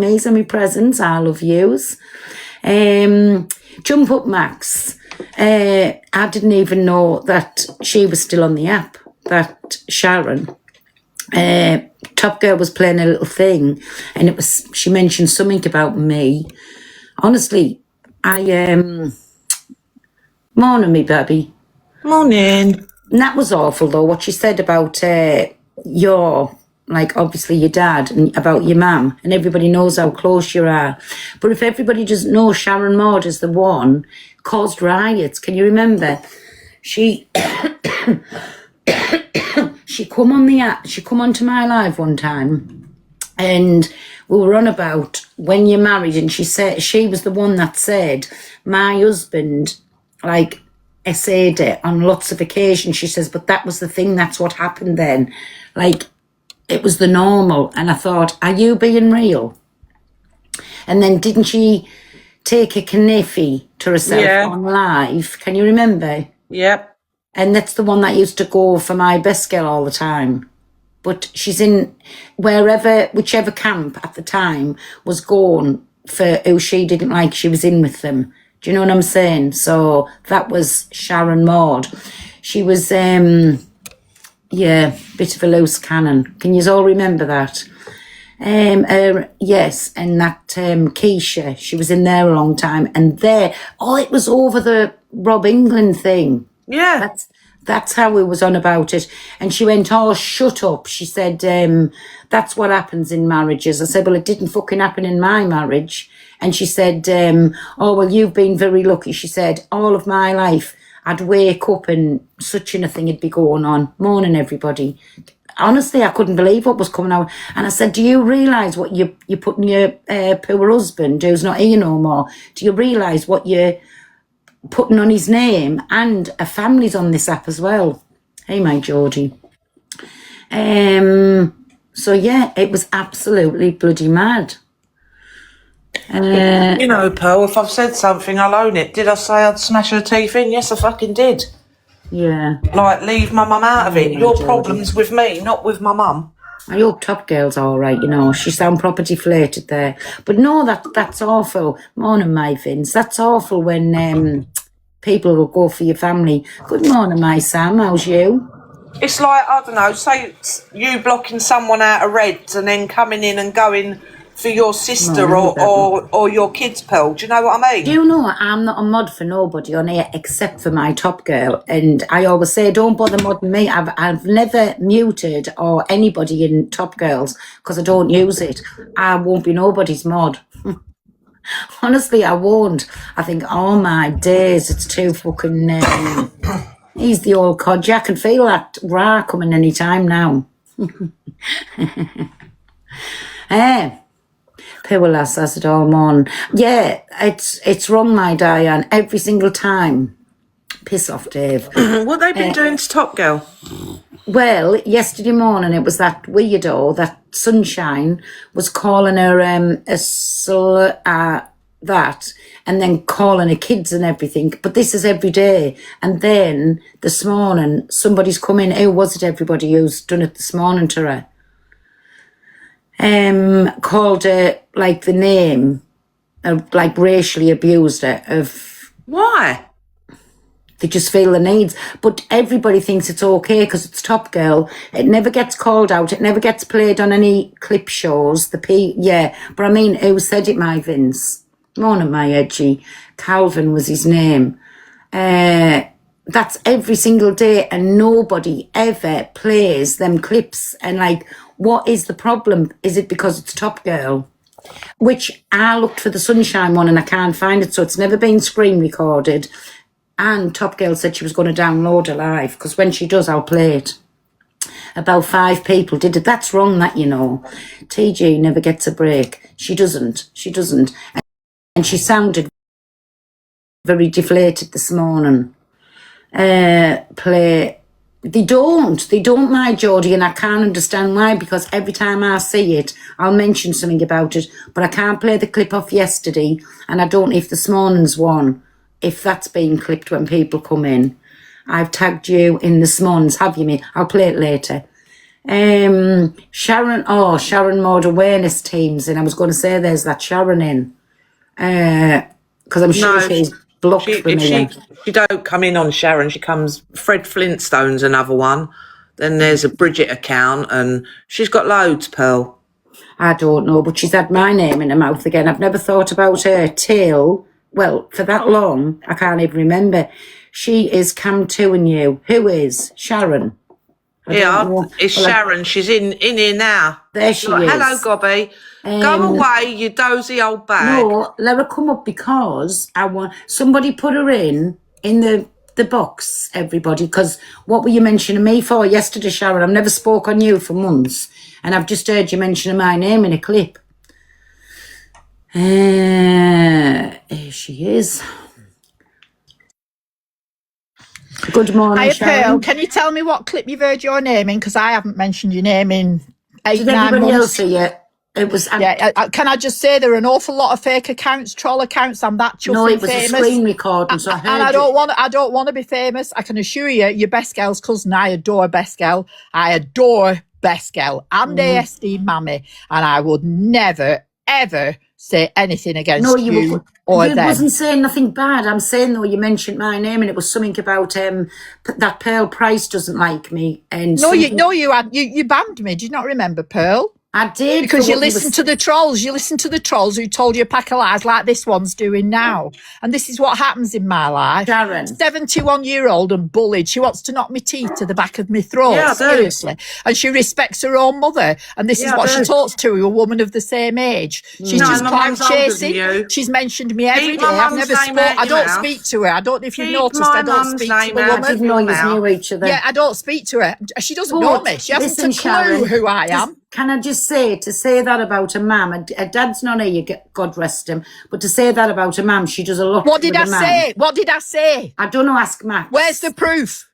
me's and my presents. I love yous. Jump Up Max. I didn't even know that she was still on the app, that Sharon. Top Girl was playing a little thing, and she mentioned something about me. Honestly, morning, me baby. Morning. And that was awful though, what she said about obviously your dad and about your mum, and everybody knows how close you are. But if everybody doesn't know Sharon Maud is the one caused riots, can you remember? She she come onto my live one time, and we were on about when you're married, and she said she was the one that said my husband essayed it on lots of occasions. She says, but that was the thing, that's what happened then. It was the normal. And I thought, are you being real? And then didn't she take a kniffy to herself on live? Can you remember? Yep. And that's the one that used to go for my best girl all the time. But she's in whichever camp at the time was going for who she didn't like, she was in with them. Do you know what I'm saying? So that was Sharon Maud. She was, bit of a loose cannon. Can you all remember that? Yes, and that Keisha, she was in there a long time. And it was over the Rob England thing. Yeah. That's how we was on about it. And she went, oh, shut up. She said, that's what happens in marriages. I said, well, it didn't fucking happen in my marriage. And she said, oh, well, you've been very lucky. She said, all of my life, I'd wake up and such a thing would be going on. Morning, everybody. Honestly, I couldn't believe what was coming out. And I said, do you realise what you're putting your poor husband, who's not here no more, do you realise what you're putting on his name? And a family's on this app as well. Hey, my Geordie. So, yeah, it was absolutely bloody mad. You know, Pearl, if I've said something, I'll own it. Did I say I'd smash her teeth in? Yes, I fucking did. Yeah. Leave my mum out of it. Your problem's with me, not with my mum. I hope Top Girl's all right, you know. She sound proper deflated there. But no, that's awful. Morning, my Vince. That's awful when people will go for your family. Good morning, my Sam. How's you? It's I don't know, say you blocking someone out of Reds and then coming in and going for your sister or your kids, Pearl. Do you know what I mean? Do you know I'm not a mod for nobody on here except for my Top Girl, and I always say don't bother modding me. I've never muted or anybody in Top Girls because I don't use it. I won't be nobody's mod. Honestly, I won't. I think, oh my days, it's too fucking. He's the old codger. I can feel that Ra coming any time now. Poor lass has it all on. Yeah, it's wrong, my Diane, every single time. Piss off, Dave. What they been doing to Top Girl? Well, yesterday morning it was that weirdo, that Sunshine, was calling her that, and then calling her kids and everything. But this is every day. And then this morning somebody's come in. Who was it, everybody who's done it this morning to her? Called her the name, racially abused her. Why? They just feel the needs. But everybody thinks it's okay because it's Top Girl. It never gets called out. It never gets played on any clip shows. But I mean, who said it, my Vince? Morning, my Edgy. Calvin was his name. That's every single day, and nobody ever plays them clips. And what is the problem? Is it because it's Top Girl? Which I looked for the Sunshine one and I can't find it, so it's never been screen recorded. And Top Girl said she was going to download it live, because when she does, I'll play it. About 5 people did it. That's wrong, that, you know. TG never gets a break. She doesn't. And she sounded very deflated this morning. They don't, my Geordie, and I can't understand why, because every time I see it, I'll mention something about it, but I can't play the clip off yesterday, and I don't know if this morning's one, if that's being clipped when people come in. I've tagged you in this morning's, have you, me? I'll play it later. Sharon Maud awareness teams, and I was going to say there's that Sharon in, because I'm sure she's blocked from me. She don't come in on Sharon. She comes. Fred Flintstone's another one. Then there's a Bridget account, and she's got loads, Pearl. I don't know, but she's had my name in her mouth again. I've never thought about her till, well, for that long, I can't even remember. She is Cam 2 and you. Who is? Sharon. It's Sharon. She's in here now. There she is. Hello, Gobby. Go away, you dozy old bag. No, let her come up because I want somebody put her in the box, everybody, because what were you mentioning me for yesterday, Sharon? I've never spoke on you for months, and I've just heard you mention my name in a clip. Here she is. Good morning, Hiya, Sharon. Pearl. Can you tell me what clip you've heard your name in? Because I haven't mentioned your name in 8, Did 9 everybody months. else see it? It was. Can I just say there are an awful lot of fake accounts, troll accounts. I'm that chuffing No, it was famous. a screen recording, so I heard and I don't want to be famous. I can assure you, you're Best Girl's cousin. I adore Best Girl. I adore Best Girl and ASD Mammy, and I would never ever say anything against you or them. You wasn't saying nothing bad. I'm saying though, you mentioned my name, and it was something about that Pearl Price doesn't like me. And you banned me. Do you not remember, Pearl? I did. Because you listened to the trolls. You listened to the trolls who told you a pack of lies like this one's doing now. And this is what happens in my life. Sharon. 71-year-old and bullied. She wants to knock me teeth to the back of my throat. Yeah, seriously. And she respects her own mother. And this is what she talks to, a woman of the same age. She's just clout chasing. She's mentioned me every day. I've never spoke. I don't speak to her. I don't know if you've noticed. I don't speak to the woman. I didn't know you knew each other. Yeah, I don't speak to her. She doesn't know me. She hasn't a clue who I am. Can I just say, to say that about a mum, a dad's not here, God rest him, but to say that about a mum, she does a lot. What did I say? What did I say? I don't know, ask Max. Where's the proof?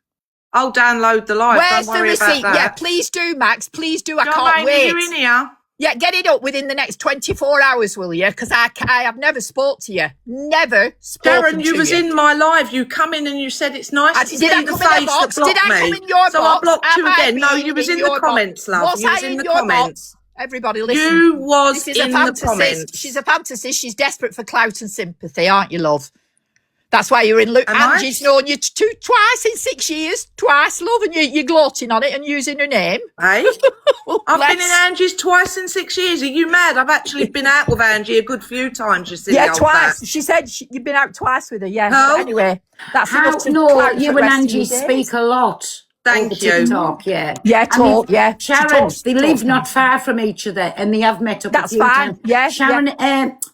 I'll download the live. Where's the receipt? Yeah, please do, Max. Please do. I can't wait. You're in here. Yeah, get it up within the next 24 hours, will you? Because I have never spoke to you. Never spoken Sharon, you was in my live. You come in and you said it's nice to see the face that blocked me. Did I come in your box? So I blocked you again. No, you was in the comments, love. You was in the comments. Everybody listen. You was in the comments. She's a fantasist. She's desperate for clout and sympathy, aren't you, love? That's why you're in Luke. Angie's known you twice in 6 years. Twice, love, and you're gloating on it and using her name. Hey? I've been in Angie's twice in 6 years. Are you mad? I've actually been out with Angie a good few times. You see, yeah, twice. She said you've been out twice with her. Yeah. Oh. Anyway, that's enough to No, you and Angie speak a lot. Thank you. Talk, yeah. Yeah, talk, yeah. Sharon, they live not far from each other and they have met up a few times. Yeah, Sharon,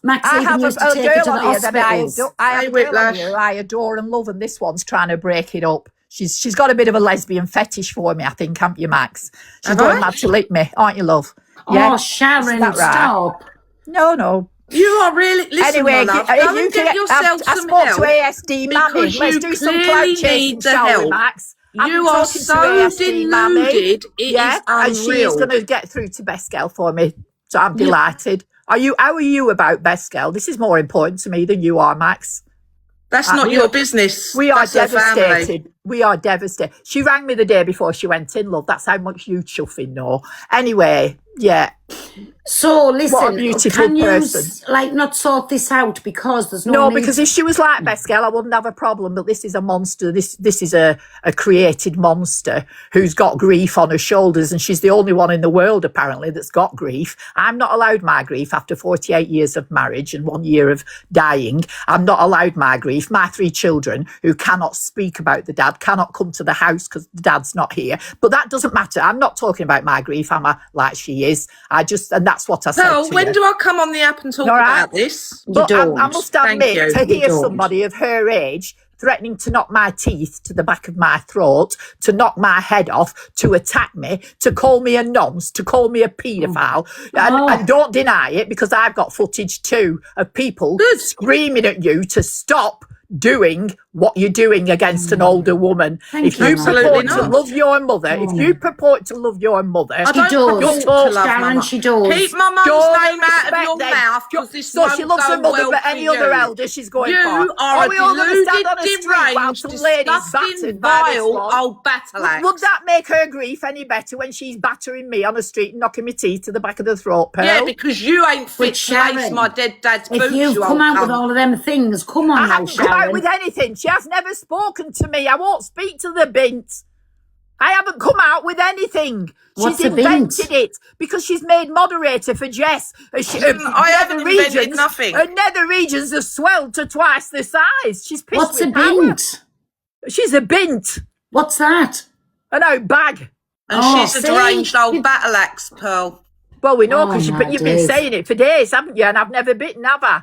Max even used to take her to the hospitals. I have a girl on here I adore and love, and this one's trying to break it up. She's got a bit of a lesbian fetish for me, I think, haven't you, Max? She's going mad to lick me, aren't you, love? Yeah. Oh, Sharon, stop. No. You are really... Listen, anyway, go and get yourself some help. I spoke to ASD Mammy. Let's do some clout chasing, shall we, Max? You are so deluded. It is unreal. And she's going to get through to Best Girl for me. So I'm delighted. How are you about Best Girl? This is more important to me than you are, Max. That's not your business. We are devastated. We are devastated. She rang me the day before she went in, love. That's how much you chuffing know. Anyway, yeah. So listen, what a beautiful person. You not sort this out because there's no need. Because if she was like Best Girl, I wouldn't have a problem. But this is a monster. This is a created monster who's got grief on her shoulders, and she's the only one in the world apparently that's got grief. I'm not allowed my grief after 48 years of marriage and 1 year of dying. I'm not allowed my grief. My 3 children who cannot speak about the dad cannot come to the house because the dad's not here. But that doesn't matter. I'm not talking about my grief. I'm like she is. And that's what I said to when do I come on the app and talk about this? But I must admit, to hear somebody of her age threatening to knock my teeth to the back of my throat, to knock my head off, to attack me, to call me a nonce, to call me a paedophile. And don't deny it, because I've got footage too of people screaming at you to stop doing what you're doing against an older woman. Thank If you you. purport to Absolutely love your mother, if you purport to love your mother, I She don't does. purport to love Sharon, Mama. she does. Keep my mum's show name them out of respect your then. mouth, because this So won't she loves go her mother, well but for any other you. elder she's going You for. are a we all going to stand deluded, on a street while deranged, some lady's disgusting, battered by this vile one? old battle axe. Would that make her grief any better when she's battering me on the street and knocking my teeth to the back of the throat, Pearl? Yeah, because you ain't fit But to lace Sharon, my dead dad's if boots, you've you come old out with cunt. all of them things, come on I now, haven't come out Sharon. with anything. She has never spoken to me. I won't speak to the bint. I haven't come out with anything. What's She's a bint? invented it because she's made moderator for Jess. I haven't invented nothing. Her nether regions have swelled to twice the size. She's pissed What's a with power. bint? She's a bint. What's that? An out bag. And Oh, she's a see? deranged old battle axe, Pearl. Well, we know Oh, because my you've been days. saying it for days, haven't you? And I've never bitten, have I?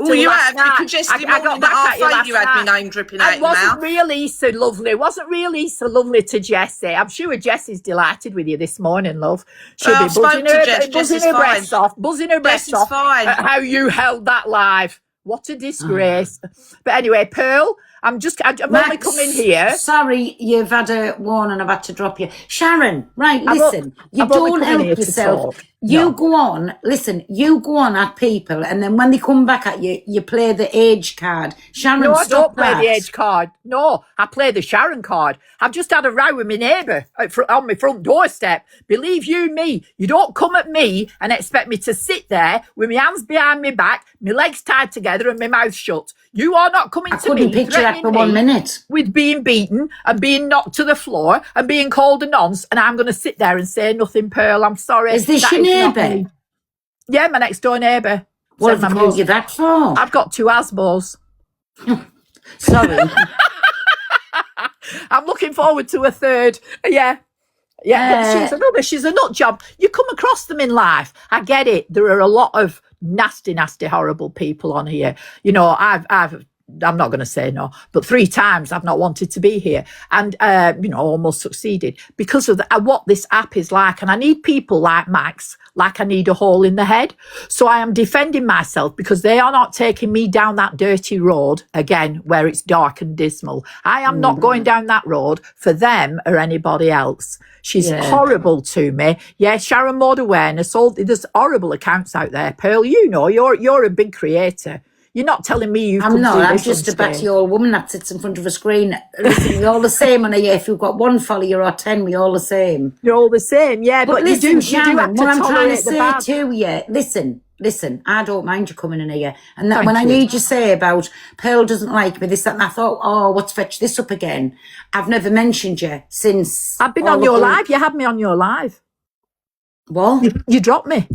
Oh, Till you last have, night. because yesterday I got morning back at at you half eight last you had night. me name dripping out And your wasn't mouth. really so lovely. Wasn't really so lovely to Jessie. I'm sure Jessie's delighted with you this morning, love. She'll Well, be I spoke buzzing to her, Jess. Jess buzzing is her fine. breasts off, buzzing her breasts is off fine. at how you held that live. What a disgrace. But anyway, Pearl, I'm only Max, coming here. sorry, you've had a warning. I've had to drop you. Sharon, right, listen. You I've only don't come in here help to yourself. talk. You No. go on, listen, you go on at people, and then when they come back at you, you play the age card. Sharon, No, I stop don't play that. the age card. No, I play the Sharon card. I've just had a row with my neighbour on my front doorstep. Believe you me, you don't come at me and expect me to sit there with my hands behind my back, my legs tied together and my mouth shut. You are not coming I to me couldn't picture that for threatening 1 me minute. with being beaten and being knocked to the floor and being called a nonce, and I'm going to sit there and say nothing, Pearl. I'm sorry. Is this That your is not neighbour? me. Yeah, my next door neighbour. What Said have they my called mum- you that for? I've got 2 asthmas. Sorry. I'm looking forward to a third. Yeah. Yeah, but she's a nut job. You come across them in life. I get it. There are a lot of nasty, horrible people on here. You know, I'm not going to say no, but 3 times I've not wanted to be here and, almost succeeded because of what this app is like. And I need people like Max, like I need a hole in the head. So I am defending myself because they are not taking me down that dirty road again, where it's dark and dismal. I am not going down that road for them or anybody else. She's horrible to me. Yeah, Sharon Maud Awareness. There's horrible accounts out there. Pearl, you know, you're a big creator. You're not telling me you. I'm not. Do I'm this just a unscathed. batty old woman that sits in front of a screen. Listen, we're all the same on a year. If you've got 1 follower or 10, we're all the same. You're all the same, yeah. But listen, you do Sharon, have to what I'm trying to tolerate the say bad. to you, listen, I don't mind you coming in here. And that Thank when I you. need you say about Pearl doesn't like me, this, that, and I thought, oh, what's fetched this up again? I've never mentioned you since. I've been all on of your the- live. You had me on your live. What? You dropped me.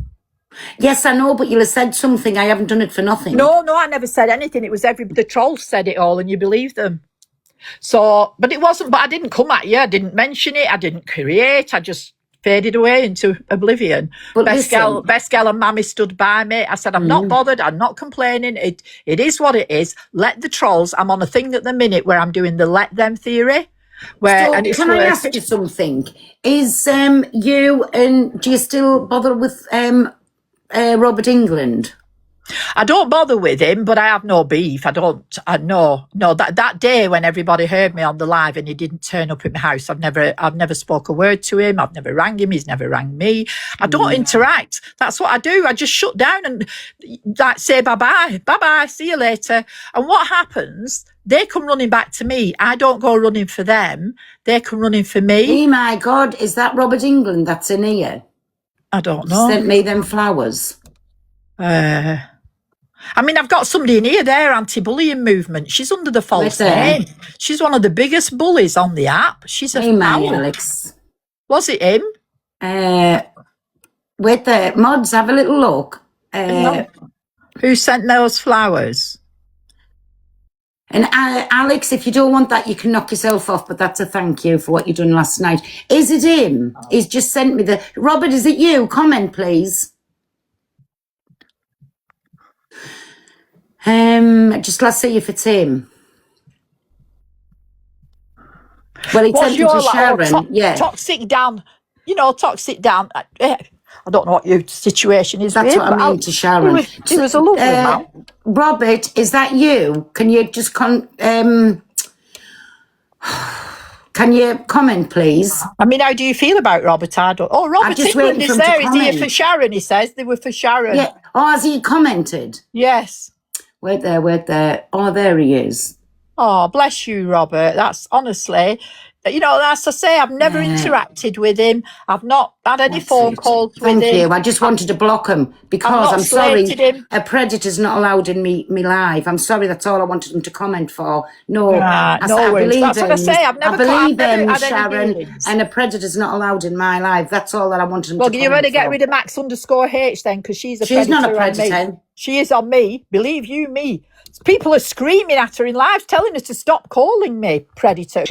Yes, I know, but you'll have said something. I haven't done it for nothing. No, I never said anything. It was the trolls said it all and you believed them. So, but it wasn't, but I didn't come at you. I didn't mention it. I didn't create. I just faded away into oblivion. But Best gal and Mammy stood by me. I said, I'm not bothered. I'm not complaining. It is what it is. Let the trolls. I'm on a thing at the minute where I'm doing the let them theory. Where, So, and it's can I working. ask you something? Is you and do you still bother with Robert England? I don't bother with him, but I have no beef. No, that day when everybody heard me on the live and he didn't turn up at my house, I've never spoke a word to him. I've never rang him. He's never rang me. I don't interact. That's what I do. I just shut down and like say bye-bye, see you later. And what happens? They come running back to me. I don't go running for them. They come running for me. Oh my God, is that Robert England that's in here? I don't know. Sent me them flowers. I mean, I've got somebody in here, their anti-bullying movement. She's under the false Where's her? name. She's one of the biggest bullies on the app. She's a Hey, my foul. Alex. Was it him? Wait there. Mods, have a little look. Who sent those flowers? And Alex, if you don't want that, you can knock yourself off, but that's a thank you for what you done last night. Is it him? He's just sent me the... Robert, is it you? Comment, please. Just let's see if it's him. Well, he sent it to Sharon. Toxic down. Toxic down. I don't know what your situation is. That's with what him, I mean to Sharon. He was a lovely man. Robert, is that you? Can you just Can you comment, please? I mean, how do you feel about Robert? Robert just England waiting is for him to there. Is he comment. for Sharon? He says they were for Sharon. Yeah. Oh, has he commented? Yes. Wait there. Oh, there he is. Oh, bless you, Robert. That's honestly, as I say, I've never interacted with him. I've not had any phone calls with him. Thank you. I just wanted to block him because I'm sorry. Him. A predator's not allowed in me live. I'm sorry. That's all I wanted him to comment for. No, I believe that's what I say. I've never had Sharon, any dealings. and a predator's not allowed in my life. That's all that I wanted him to comment for. Well, you better get rid of Max_H then, because she's not a predator. On me. She is on me. Believe you me. People are screaming at her in live, telling her to stop calling me predator.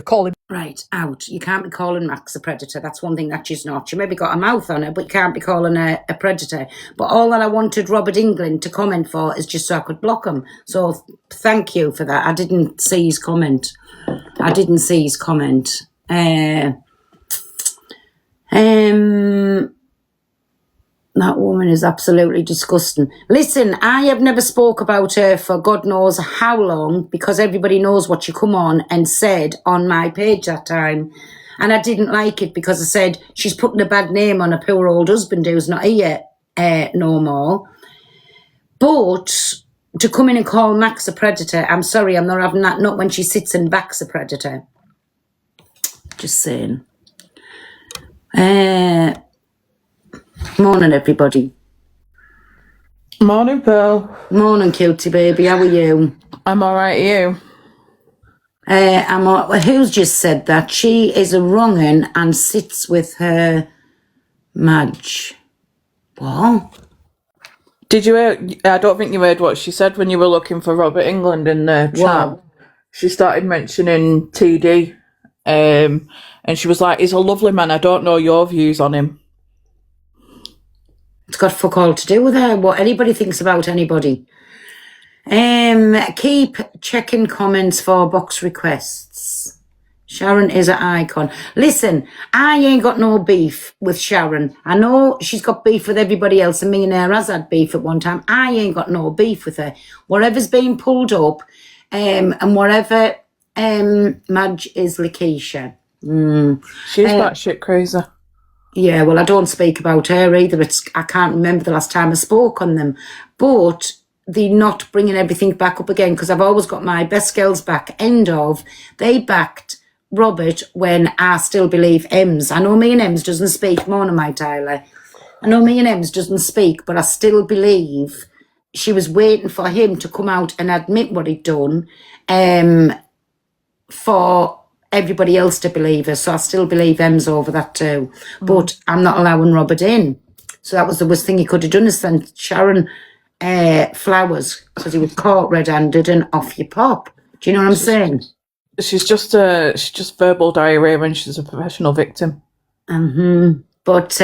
Right, out. You can't be calling Max a predator. That's one thing that she's not. She maybe got a mouth on her, but you can't be calling her a predator. But all that I wanted Robert England to comment for is just so I could block him. So thank you for that. I didn't see his comment. That woman is absolutely disgusting. Listen, I have never spoke about her for God knows how long, because everybody knows what you come on and said on my page that time. And I didn't like it because I said she's putting a bad name on a poor old husband who's not here no more. But to come in and call Max a predator, I'm sorry, I'm not having that. Not when she sits and backs a predator. Just saying. Morning, everybody. Morning, Pearl. Morning, cutie baby. How are you? I'm all right. You? Who's just said that? She is a wrong'un and sits with her Madge. What? Did you hear? I don't think you heard what she said when you were looking for Robert England in the chat. Wow. She started mentioning TD, and she was like, "He's a lovely man. I don't know your views on him." It's got fuck all to do with her. What anybody thinks about anybody. Keep checking comments for box requests. Sharon is an icon. Listen, I ain't got no beef with Sharon. I know she's got beef with everybody else, and me and her has had beef at one time. I ain't got no beef with her. Whatever's being pulled up, and whatever, Madge is Lakeisha. She's batshit crazy. Yeah, well, I don't speak about her either. I can't remember the last time I spoke on them. But they're not bringing everything back up again, because I've always got my best girls back. They backed Robert when I still believe Ems. I know me and Ems doesn't speak. Morning, my Tyler. I know me and Ems doesn't speak, but I still believe she was waiting for him to come out and admit what he'd done for everybody else to believe her. So I still believe Ems over that too. But I'm not allowing Robert in. So that was the worst thing he could have done, is send Sharon flowers, because he was caught red-handed and off you pop. Do you know what I'm saying? She's just verbal diarrhea when she's a professional victim. But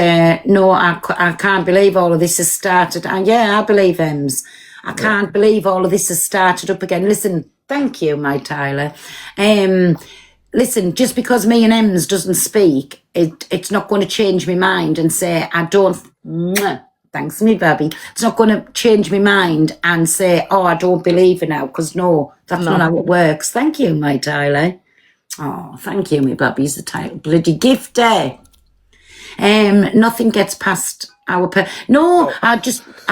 no, I can't believe all of this has started. And yeah, I believe Ems. I can't believe all of this has started up again. Listen, thank you, my Tyler. Listen, just because me and Ems doesn't speak, it's not going to change my mind and say I don't. Thanks, me baby. It's not going to change my mind and say, oh, I don't believe her now, because no, that's not how it works. Thank you, my Tyler. Oh, thank you, me baby. He's the title bloody gift there. Nothing gets past our no, I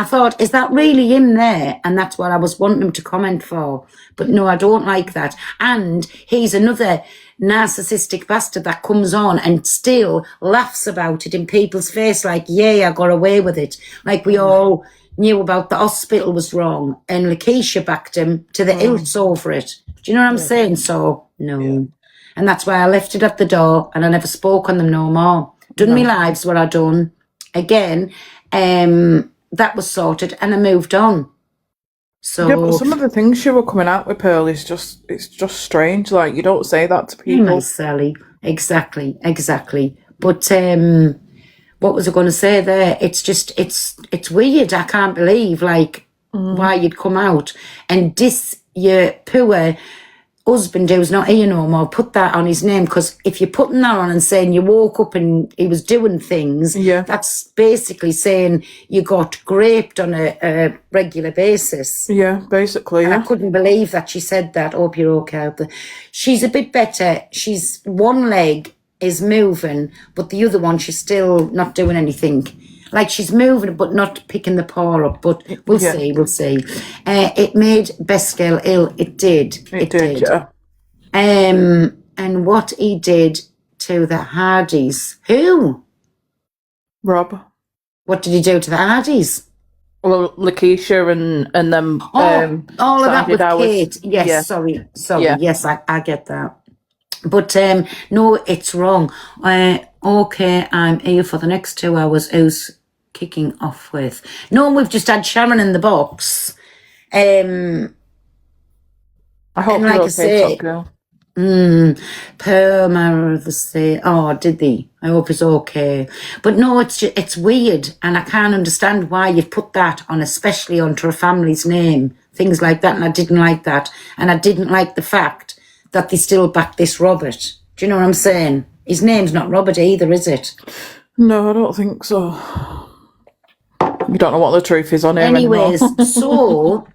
thought, is that really him there? And that's what I was wanting him to comment for. But no, I don't like that. And he's another narcissistic bastard that comes on and still laughs about it in people's face, like, yeah, I got away with it. Like we all knew about the hospital was wrong, and Lakeisha backed him to the hilts over it. Do you know what I'm saying? So, no. Yeah. And that's why I left it at the door, and I never spoke on them no more. Done me lives what I done. Again, that was sorted, and I moved on. So yeah, but some of the things she were coming out with, Pearl, it's just strange. Like, you don't say that to people. Sally. Exactly. But what was I going to say there? It's just it's weird. I can't believe why you'd come out and diss your poor husband who's not here no more put that on his name, because if you're putting that on and saying you woke up and he was doing things, that's basically saying you got raped on a regular basis. Yeah, basically, yeah. I couldn't believe that she said that. Hope you're okay out there. She's a bit better. She's one leg is moving, but the other one, she's still not doing anything. Like, she's moving, but not picking the paw up. But we'll see. It made Best Girl ill. It did. It did, yeah. And what he did to the Hardys. Who? Rob. What did he do to the Hardys? Well, Lakeisha and them. All of that with Kate. Yes, yeah. sorry. Yeah. Yes, I get that. But no, it's wrong. Okay, I'm here for the next 2 hours. Who's kicking off with? No, we've just had Sharon in the box. I hope you're okay, Top Girl. Perma the say, oh, did they? I hope it's okay. But no, it's weird, and I can't understand why you've put that on, especially onto a family's name, things like that. And I didn't like that, and I didn't like the fact that they still back this Robert. Do you know what I'm saying? His name's not Robert either, is it? No, I don't think so. You don't know what the truth is on him anyways anymore. So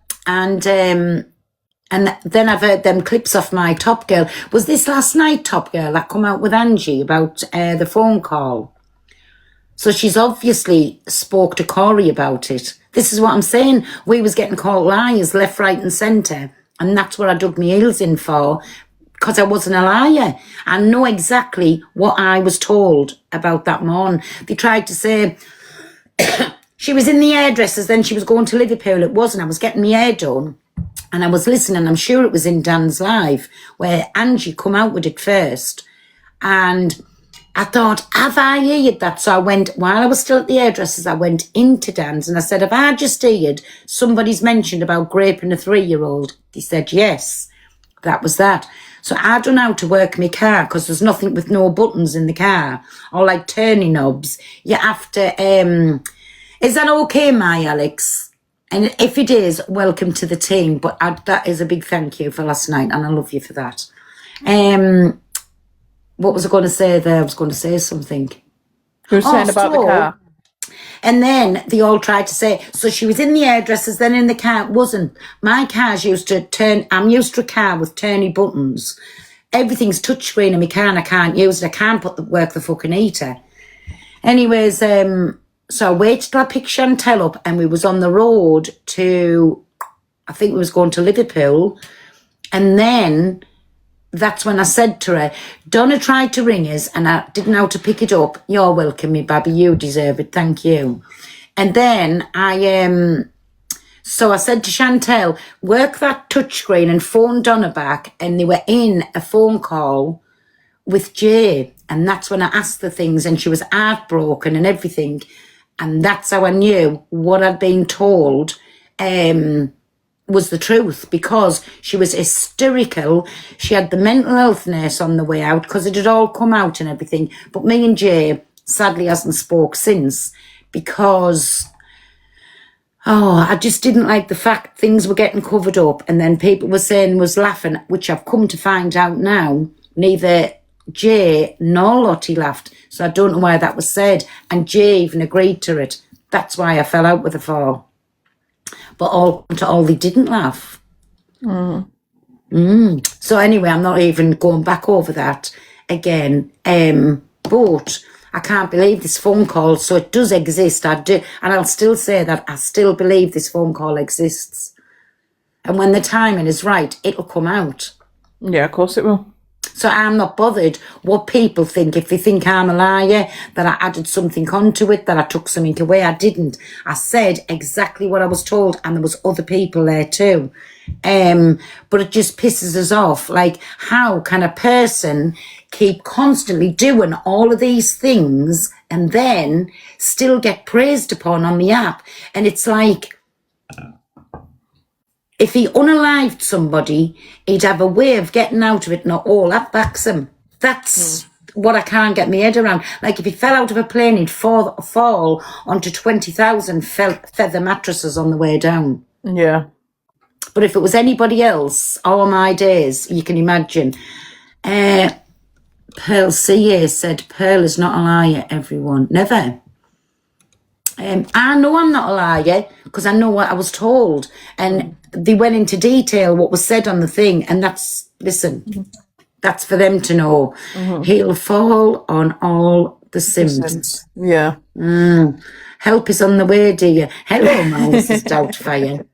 and then I've heard them clips off my Top Girl. Was this last night, Top Girl, that come out with Angie about the phone call? So she's obviously spoke to Corey about it. This is what I'm saying. We was getting called liars left, right and centre, and that's what I dug my heels in for, because I wasn't a liar. I know exactly what I was told about that morning. They tried to say she was in the hairdressers, then she was going to Liverpool. It wasn't. I was getting my hair done. And I was listening, I'm sure it was in Dan's live, where Angie come out with it first. And I thought, have I heard that? So I went, while I was still at the hairdressers, I went into Dan's and I said, have I just heard somebody's mentioned about raping a 3-year-old? He said, yes, that was that. So I don't know how to work my car, because there's nothing with no buttons in the car, or like turning knobs. You have to, is that okay, my Alex? And if it is, welcome to the team. But that is a big thank you for last night, and I love you for that. What was I going to say there? I was going to say something. You were saying about the car. And then they all tried to say, so she was in the hairdressers, then in the car. It wasn't. My car's used to turn. I'm used to a car with turny buttons. Everything's touchscreen in my car and I can't use it. I can't work the fucking heater. Anyways, so I waited till I picked Chantel up, and we was on the road to, I think we was going to Liverpool. And then that's when I said to her, Donna tried to ring us and I didn't know how to pick it up. You're welcome, me baby. You deserve it. Thank you. And then so I said to Chantel, work that touchscreen and phone Donna back. And they were in a phone call with Jay. And that's when I asked the things, and she was heartbroken and everything. And that's how I knew what I'd been told was the truth, because she was hysterical. She had the mental health nurse on the way out, because it had all come out and everything. But me and Jay sadly hasn't spoke since, because I just didn't like the fact things were getting covered up, and then people were saying, was laughing, which I've come to find out now, neither Jay nor Lottie laughed. So I don't know why that was said. And Jay even agreed to it. That's why I fell out with the fall. But all they didn't laugh. So anyway, I'm not even going back over that again. But I can't believe this phone call. So it does exist. I do, and I'll still say that I still believe this phone call exists. And when the timing is right, it'll come out. Yeah, of course it will. So I'm not bothered what people think. If they think I'm a liar, that I added something onto it, that I took something away, I didn't. I said exactly what I was told, and there was other people there too. But it just pisses us off. Like, how can a person keep constantly doing all of these things and then still get praised upon on the app? And it's like, if he unalived somebody, he'd have a way of getting out of it, not all. That backs him. That's what I can't get my head around. Like, if he fell out of a plane, he'd fall onto 20,000 feather mattresses on the way down. Yeah. But if it was anybody else, all my days, you can imagine. Pearl CA said, Pearl is not a liar, everyone. Never. I know I'm not a liar because I know what I was told. And they went into detail what was said on the thing. And that's, listen, that's for them to know. He'll fall on all the Sims. Yeah. Help is on the way, dear. Hello, my Mrs. Doubtfire.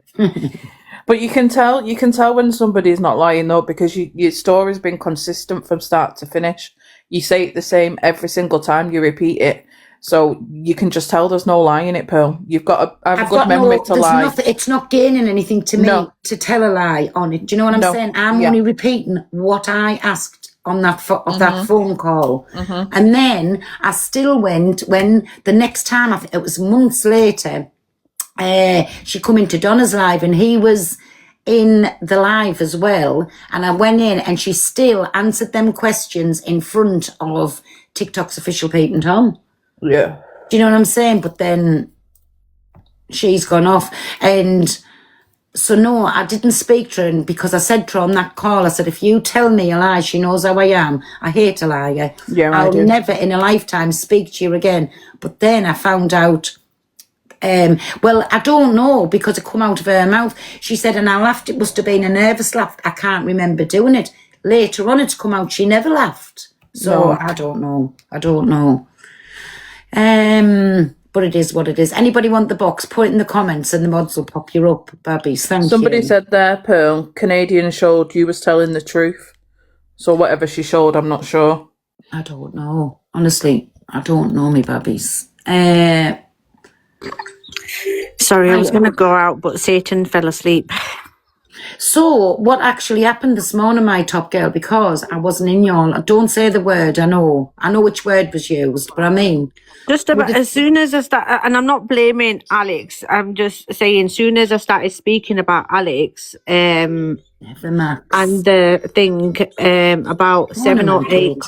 But you can tell when somebody's not lying though, because your story's been consistent from start to finish. You say it the same every single time you repeat it. So you can just tell there's no lie in it, Pearl. You've got a good memory to lie. It's not gaining anything to me to tell a lie on it. Do you know what I'm saying? I'm only repeating what I asked on that that phone call. And then I still went when the next time, I think it was months later, she come into Donna's live and he was in the live as well. And I went in and she still answered them questions in front of TikTok's official Pete and Tom. Yeah. Do you know what I'm saying? But then she's gone off. And so, no, I didn't speak to her because I said to her on that call, I said, if you tell me a lie, she knows how I am. I hate a liar. Yeah, I'll never in a lifetime speak to you again. But then I found out, well, I don't know because it come out of her mouth. She said, and I laughed. It must have been a nervous laugh. I can't remember doing it. Later on, it's come out she never laughed. So I don't know. But it is what it is. Anybody want the box? Put it in the comments and the mods will pop you up, babbies. Thank you. Somebody said there, Pearl, Canadian showed you was telling the truth. So whatever she showed, I'm not sure. I don't know. Honestly, I don't know me babbies. Sorry, I was going to go out, but Satan fell asleep. So, what actually happened this morning, my top girl, because I wasn't in y'all, don't say the word, I know which word was used, but I mean... Just about as soon as I start, and I'm not blaming Alex, I'm just saying, as soon as I started speaking about Alex, and the thing about 7 or 8